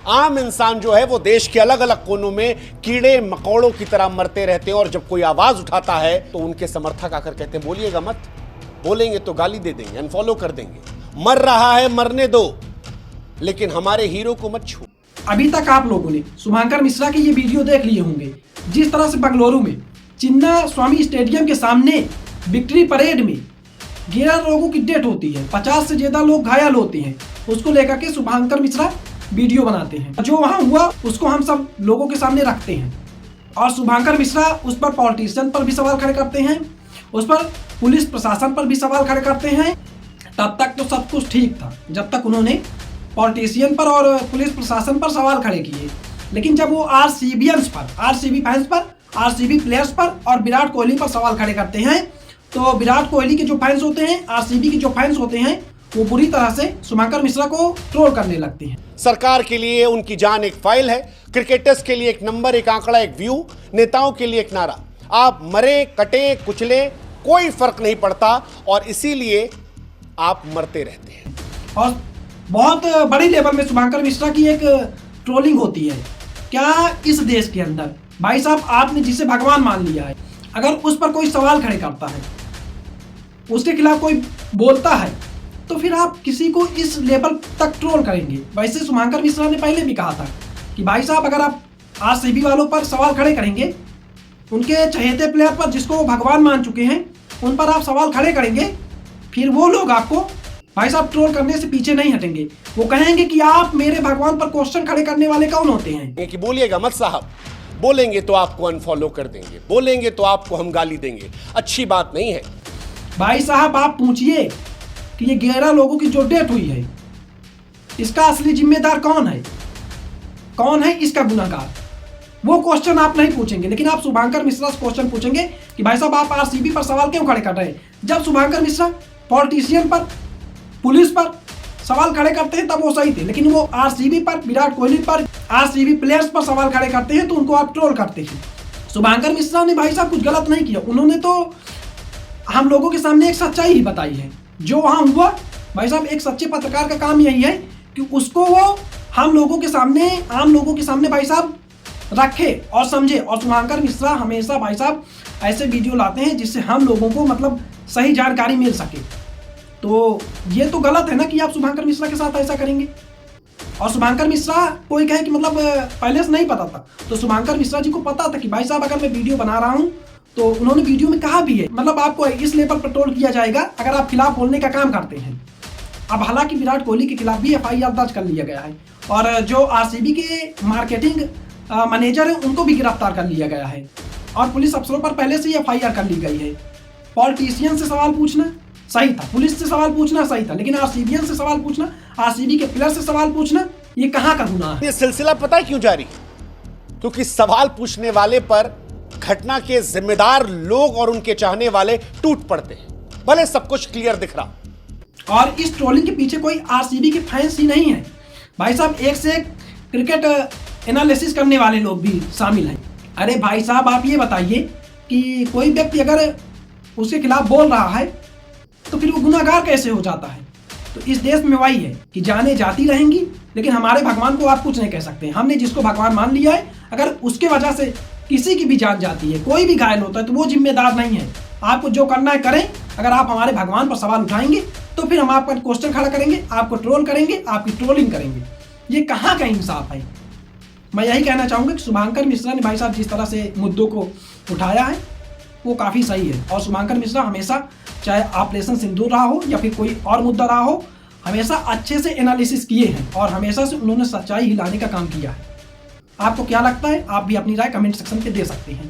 आम इंसान जो है वो देश के अलग अलग कोनों में कीड़े मकोड़ों की तरह मरते रहते हैं और जब कोई आवाज उठाता है तो उनके समर्थक आकर कहते हैं बोलिएगा मत, बोलेंगे तो गाली दे देंगे, अनफॉलो कर देंगे। मर रहा है मरने दो, लेकिन हमारे हीरो को मत छू। अभी तक आप लोगों ने शुभांकर मिश्रा की ये वीडियो देख लिए होंगे, जिस तरह से बेंगलुरु में चिन्ना स्वामी स्टेडियम के सामने विक्ट्री परेड में 11 लोगों की डेथ होती है, 50 से ज्यादा लोग घायल होते हैं। उसको लेकर के शुभांकर मिश्रा वीडियो बनाते हैं। जो वहां हुआ उसको हम सब लोगों के सामने रखते हैं और शुभांकर मिश्रा उस पर पॉलिटिशियन पर भी सवाल खड़े करते हैं, उस पर पुलिस प्रशासन पर भी सवाल खड़े करते हैं। तब तक तो सब कुछ ठीक था जब तक उन्होंने पॉलिटिशियन पर और पुलिस प्रशासन पर सवाल खड़े किए। लेकिन जब वो आरसीबीएंस पर, आरसीबी फैंस पर, आरसीबी प्लेयर्स पर और विराट कोहली पर सवाल खड़े करते हैं, तो विराट कोहली के जो फैंस होते हैं, आरसीबी के जो फैंस होते हैं, वो बुरी तरह से शुभांकर मिश्रा को ट्रोल करने लगते हैं। सरकार के लिए उनकी जान एक फाइल है, क्रिकेटर्स के लिए एक नंबर, एक आंकड़ा, एक व्यू, नेताओं के लिए एक नारा। आप मरे, कटे, कुचले, कोई फर्क नहीं पड़ता और इसीलिए आप मरते रहते हैं। और बहुत बड़ी लेवल में शुभांकर मिश्रा की एक ट्रोलिंग होती है। क्या इस देश के अंदर भाई साहब आपने जिसे भगवान मान लिया है, अगर उस पर कोई सवाल खड़े करता है, उसके खिलाफ कोई बोलता है, तो फिर आप किसी को इस लेवल तक ट्रोल करेंगे? वैसे शुभांकर मिश्रा ने पहले भी कहा था कि भाई साहब अगर आप आरसीबी वालों पर सवाल खड़े करेंगे, उनके चहेते प्लेयर पर जिसको वो भगवान मान चुके हैं उन पर आप सवाल खड़े करेंगे, फिर वो लोग आपको भाई साहब ट्रोल करने से पीछे नहीं हटेंगे। वो कहेंगे कि आप मेरे भगवान पर क्वेश्चन खड़े करने वाले कौन होते हैं? कि बोलिएगा मत साहब, बोलेंगे तो आपको अनफॉलो कर देंगे, बोलेंगे तो आपको हम गाली देंगे, अच्छी बात नहीं है। भाई साहब आप पूछिए कि ये 11 लोगों की जो डेथ हुई है, इसका असली जिम्मेदार कौन है? कौन है इसका गुनाहगार? वो क्वेश्चन आप नहीं पूछेंगे, लेकिन आप शुभांकर मिश्रा से क्वेश्चन पूछेंगे कि भाई साहब आप आरसीबी पर सवाल क्यों खड़े कर रहे हैं? जब शुभांकर मिश्रा पॉलिटिशियन पर, पुलिस पर सवाल खड़े करते हैं तब वो सही थे, लेकिन वो आरसीबी पर, विराट कोहली पर, आरसीबी प्लेयर्स पर सवाल खड़े करते हैं तो उनको आप ट्रोल करते हैं। शुभांकर मिश्रा ने भाई साहब कुछ गलत नहीं किया, उन्होंने तो हम लोगों के सामने एक सच्चाई ही बताई है। जो वहां हुआ भाई साहब, एक सच्चे पत्रकार का काम यही है कि उसको वो हम लोगों के सामने, आम लोगों के सामने भाई साहब रखे और समझे। और शुभांकर मिश्रा हमेशा भाई साहब ऐसे वीडियो लाते हैं जिससे हम लोगों को मतलब सही जानकारी मिल सके। तो ये तो गलत है ना कि आप शुभांकर मिश्रा के साथ ऐसा करेंगे। और शुभांकर मिश्रा कोई कहे कि मतलब पहले से नहीं पता था, तो शुभांकर मिश्रा जी को पता था कि भाई साहब अगर मैं वीडियो बना रहा हूं, तो उन्होंने वीडियो में कहा भी है, मतलब आपको इस लेवल पर ट्रोल किया जाएगा अगर आप खिलाफ बोलने का काम करते हैं। अब हालांकि विराट कोहली के खिलाफ भी एफआईआर दर्ज कर लिया गया है और जो आरसीबी के मार्केटिंग मैनेजर है उनको भी गिरफ्तार कर लिया गया है और पुलिस अफसरों पर पहले से ही एफआईआर कर ली गई है। पॉलिटिशियन से सवाल पूछना सही था, पुलिस से सवाल पूछना सही था, लेकिन आरसीबीएन से सवाल पूछना, आरसीबी के प्लेयर से सवाल पूछना, ये कहाँ का गुनाह है? ये सिलसिला पता है क्यों जारी? क्योंकि सवाल पूछने वाले पर घटना के जिम्मेदार लोग और उनके चाहने वाले टूट पड़ते हैं, भले सब कुछ क्लियर दिख रहा। और इस ट्रोलिंग के पीछे कोई आरसीबी के फैंस ही नहीं है भाई साहब, एक से एक क्रिकेट एनालिसिस करने वाले लोग भी शामिल हैं। अरे भाई साहब आप ये बताइए कि कोई व्यक्ति अगर उसके खिलाफ बोल रहा है तो फिर वो गुनाहगार कैसे हो जाता है? तो इस देश में वही है कि जाने जाती रहेंगी, लेकिन हमारे भगवान को आप कुछ नहीं कह सकते। हमने जिसको भगवान मान लिया है, अगर उसके वजह से किसी की भी जान जाती है, कोई भी घायल होता है, तो वो जिम्मेदार नहीं है। आपको जो करना है करें। अगर आप हमारे भगवान पर सवाल उठाएंगे तो फिर हम आपका क्वेश्चन खड़ा करेंगे, आपको ट्रोल करेंगे, आपकी ट्रोलिंग करेंगे। ये कहाँ का इंसाफ है? मैं यही कहना चाहूँगा कि शुभांकर मिश्रा ने भाई साहब जिस तरह से मुद्दों को उठाया है वो काफ़ी सही है। और शुभांकर मिश्रा हमेशा, चाहे ऑपरेशन सिंदूर रहा हो या फिर कोई और मुद्दा रहा हो, हमेशा अच्छे से एनालिसिस किए हैं और हमेशा से उन्होंने सच्चाई हिलाने का काम किया है। आपको क्या लगता है? आप भी अपनी राय कमेंट सेक्शन पे दे सकते हैं।